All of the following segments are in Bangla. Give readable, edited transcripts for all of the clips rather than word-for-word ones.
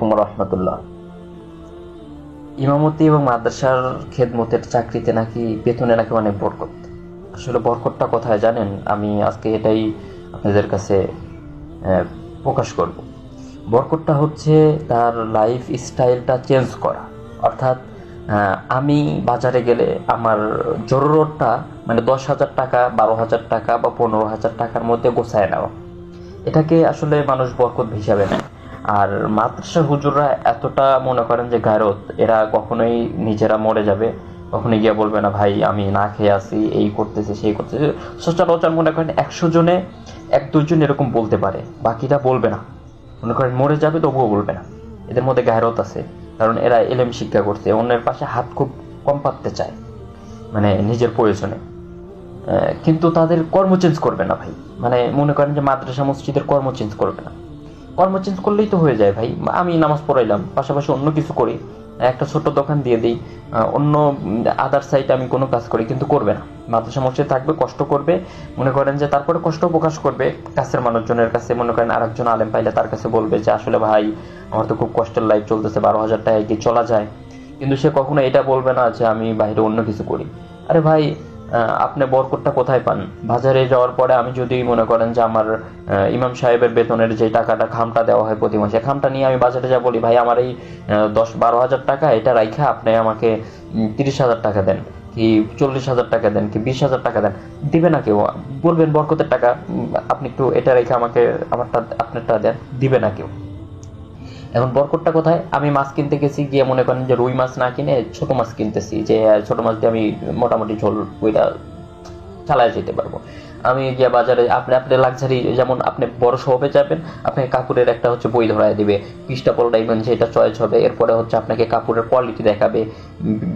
আলাইকুম রহমতুল্লাহ। ইমামতি এবং মাদ্রাসার খেদমতের চাকরিতে নাকি বেতনে নাকি অনেক বরকত। আসলে বরকতটা কোথায় জানেন? আমি আজকে এটাই আপনাদের কাছে প্রকাশ করব। বরকতটা হচ্ছে তার লাইফ স্টাইলটা চেঞ্জ করা। অর্থাৎ আমি বাজারে গেলে আমার জরুরতটা মানে 10,000 টাকা, 12,000 টাকা বা 15,000 টাকার মধ্যে গোছায় নেওয়া, এটাকে আসলে মানুষ বরকত হিসাবে নেয়। আর মাদ্রাসার হুজুররা এতটা মনে করেন যে গায়রত, এরা কখনোই নিজেরা মরে যাবে কখনোই গিয়ে বলবে না ভাই আমি না খেয়ে আসি, এই করতেছে সেই করতেছে। সচরাচর মনে করেন 100 জনে 1-2 জন এরকম বলতে পারে, বাকিটা বলবে না। মনে করেন মরে যাবে তবুও বলবে না। এদের মধ্যে গায়রত আছে, কারণ এরা এলেম শিক্ষা করছে, অন্যের পাশে হাত খুব কম পাততে চায়, মানে নিজের প্রয়োজনে। কিন্তু তাদের কর্ম চেঞ্জ করবে না ভাই। মানে মনে করেন যে মাদ্রাসা মসজিদের কর্ম চেঞ্জ করবে না। কর্ম চেঞ্জ করলেই তো হয়ে যায় ভাই। আমি নামাজ পড়াইলাম, পাশাপাশি অন্য কিছু করি, একটা ছোট দোকান দিয়ে দিই, অন্য আদার সাইডে আমি কোনো কাজ করি, কিন্তু করবে না। মাদ্রাসা মসজিদে থাকবে, কষ্ট করবে, মনে করেন যে তারপরে কষ্ট প্রকাশ করবে কাছের মানুষজনের কাছে। মনে করেন আরেকজন আলেম পাইলে তার কাছে বলবে যে আসলে ভাই আমার তো খুব কষ্টের লাইফ চলতেছে, 12,000 টাকায় কি চলা যায়? কিন্তু সে কখনো এটা বলবে না যে আমি বাইরে অন্য কিছু করি। আরে ভাই, আপনি বরকতটা কোথায় পান? বাজারে যাওয়ার পরে আমি যদি মনে করেন যে আমার ইমাম সাহেবের বেতনের যে টাকাটা খামটা দেওয়া হয় প্রতি মাসে, খামটা নিয়ে আমি বাজারে যা বলি ভাই আমার এই 10-12,000 টাকা এটা রাইখা আপনি আমাকে 30,000 টাকা দেন, কি 40,000 টাকা দেন, কি 20,000 টাকা দেন, দিবে না কেউ। বলবেন বরকতের টাকা, আপনি একটু এটা রেখে আমাকে আমারটা আপনারটা দেন, দিবে না কেউ। এখন বরকতটা কোথায়? আমি মাছ কিনতে গেছি, গিয়ে মনে করেন যে রুই মাছ না কিনে ছোট মাছ কিনতেছি, যে ছোট মাছ দিয়ে আমি মোটামুটি ঝোল ওইটা চালায় যেতে পারবো। আমি গিয়ে বাজারে আপনি লাক্সারি, যেমন আপনি বড় শপে যাবেন, আপনাকে কাপড়ের একটা হচ্ছে বই ধরায় দিবে, পৃষ্ঠা পড়াইবেন যে এটা চয়েস হবে, এরপরে হচ্ছে আপনাকে কাপড়ের কোয়ালিটি দেখাবে,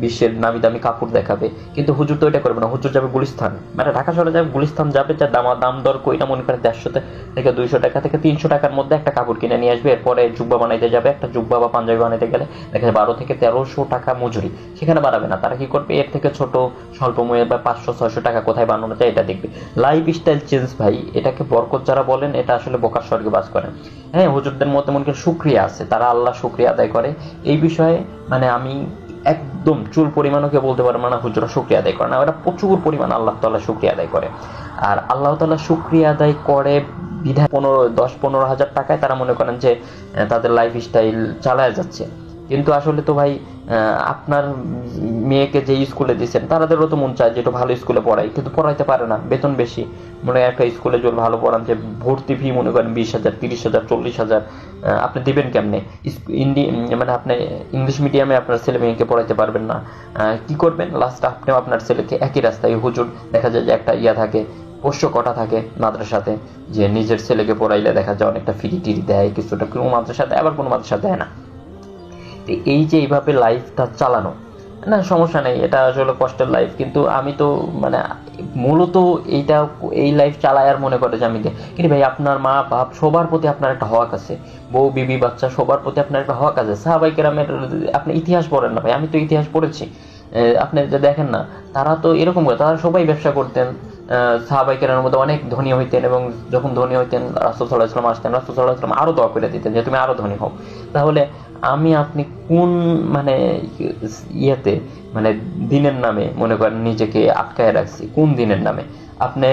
বিশ্বের নামি দামি কাপড় দেখাবে। কিন্তু হুজুর তো এটা করবে না। হুজুর যাবে গুলিস্তান, মানে ঢাকা শহরে যাবে গুলিস্তান, যাবে যা দাম দর কইনা মনে করেন 150 থেকে 200 টাকা থেকে 300 টাকার মধ্যে একটা কাপড় কিনে নিয়ে আসবে। এরপরে জুব্বা বানাইতে যাবে, একটা জুব্বা বা পাঞ্জাবি বানাইতে গেলে দেখা যায় 12 থেকে 1300 টাকা মজুরি। সেখানে বাড়াবে না, তারা কি করবে এর থেকে ছোট স্বল্প মূল্যে বা 500-600 টাকা কোথায় বানানো যায় এটা দেখবে। লাইফ স্টাইল চেঞ্জ ভাই, এটাকে বরকত যারা বলেন এটা আসলে বোকার স্বর্গে বাস করেন। হ্যাঁ, হুজুরদের মধ্যে মনে করেন শুকরিয়া আছে, তারা আল্লাহ শুকরিয়া আদায় করে। এই বিষয়ে মানে আমি একদম চুল পরিমাণও কেউ বলতে পারবে না হুজুরা শুকরিয়া আদায় করে না। ওরা প্রচুর পরিমাণ আল্লাহ তাআলা শুকরিয়া আদায় করে। আর আল্লাহ তাআলা শুকরিয়া আদায় করে বিধায় 10-15 হাজার টাকায় তারা মনে করেন যে তাদের লাইফ স্টাইল চালায় যাচ্ছে। কিন্তু আসলে তো ভাই আপনার মেয়েকে যে স্কুলে দিচ্ছেন তাদেরও তো মন চায় যে একটু ভালো স্কুলে পড়াই, কিন্তু পড়াইতে পারে না, বেতন বেশি। মনে হয় একটা স্কুলে যদি ভালো পড়ান, যে ভর্তি ফি মনে করেন 20,000, 30,000, 40,000, আপনি দিবেন কেমনে? মানে আপনি ইংলিশ মিডিয়ামে আপনার ছেলে মেয়েকে পড়াইতে পারবেন না, কি করবেন? লাস্ট আপনিও আপনার ছেলেকে একই রাস্তায়, হুজুর দেখা যায় যে একটা থাকে, পোষ্য কটা থাকে মাদ্রাসাতে, যে নিজের ছেলেকে পড়াইলে দেখা যায় অনেকটা ফ্রি টিরি দেয়, কিছুটা কোনো মাদ্রাসা দেয়, আবার কোনো মাদ্রাসা দেয় না। এই যে এইভাবে লাইফটা চালানো, না সমস্যা নেই, এটা আসলে কষ্টের লাইফ, কিন্তু আমি তো মানে মূলত এই লাইফ চালায় আর মনে করে যে আমি কিন্তু ভাই আপনার মা বাপ সবার প্রতি আপনার একটা হক আছে, বউ বিবি বাচ্চা সবার প্রতি আপনার একটা হক আছে। সাহাবায়ে কেরামের আপনি ইতিহাস পড়েন না ভাই? আমি তো ইতিহাস পড়েছি। আপনি যে দেখেন না, তারা তো এরকম করে, তারা সবাই ব্যবসা করতেন। সাহাবায়ে কেরামের মধ্যে অনেক ধনী হইতেন, এবং যখন ধনী হইতেন রাসূল সাল্লাল্লাহু আলাইহি ওয়াসাল্লাম আসতেন, রাসূল সাল্লাল্লাহু আলাইহি ওয়াসাল্লাম আরো দোয়া করে দিতেন যে তুমি আরো ধনী হও। তাহলে আপনি কোন মানে ইয়েতে মানে দিনের নামে মনে করেন নিজেকে আটকায় রাখছি? কোন দিনের নামে? আপনি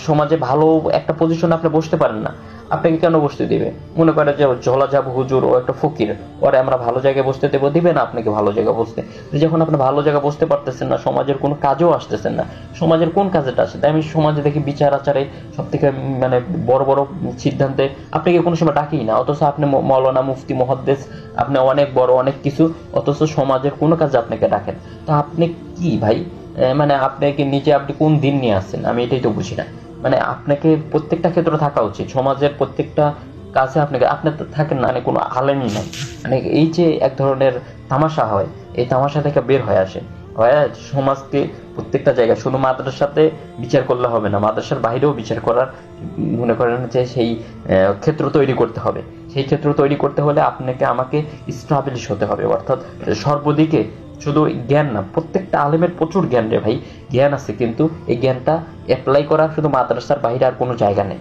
সমাজে ভালো একটা পজিশনে আপনি বসতে পারেন না, আপনাকে কেন বসতে দিবে? মনে করে যে ঝোলা যাব হুজুর, ও একটা ফকির, ওরে আমরা ভালো জায়গায় বসতে দেবো, দিবে না আপনাকে ভালো জায়গায় বসতে। যখন আপনি ভালো জায়গায় বসতে পারতেছেন না, সমাজের কোনো কাজেও আসতেছেন না, সমাজের কোন কাজেটা আসে? তাই আমি সমাজে দেখি বিচার আচারে সব থেকে মানে বড় বড় সিদ্ধান্তে আপনাকে কোনো সময় ডাকি না, অথচ আপনি মৌলানা মুফতি মুহাদ্দিস, আপনি অনেক বড় অনেক কিছু, অথচ সমাজের কোনো কাজে আপনাকে ডাকেন। তো আপনি কি ভাই, মানে আপনাকে নিচে আপনি কোন দিন নিয়ে আসছেন? আমি এটাই তো বুঝি না। মানে আপনাকে প্রত্যেকটা ক্ষেত্রে থাকা উচিত, সমাজের প্রত্যেকটা কাছে আপনাকে আপনি থাকেন না, মানে কোনো আলেমই নাই। মানে এই যে এক ধরনের তামাশা হয়, এই তামাশা থেকে বের হয়ে আসে, হয় সমাজকে প্রত্যেকটা জায়গায়, শুধু মাদ্রাসাতে বিচার করলে হবে না, মাদ্রাসার বাইরেও বিচার করার মনে করেন যে সেই ক্ষেত্র তৈরি করতে হবে। সেই ক্ষেত্র তৈরি করতে হলে আপনাকে আমাকে স্টাবলিশ হতে হবে, অর্থাৎ সর্বদিকে। শুধু জ্ঞান না, প্রত্যেকটা আলেমের প্রচুর জ্ঞান রে ভাই, জ্ঞান আছে, কিন্তু এই জ্ঞানটা অ্যাপ্লাই করা শুধু মাদ্রাসার বাইরে আর কোনো জায়গা নেই।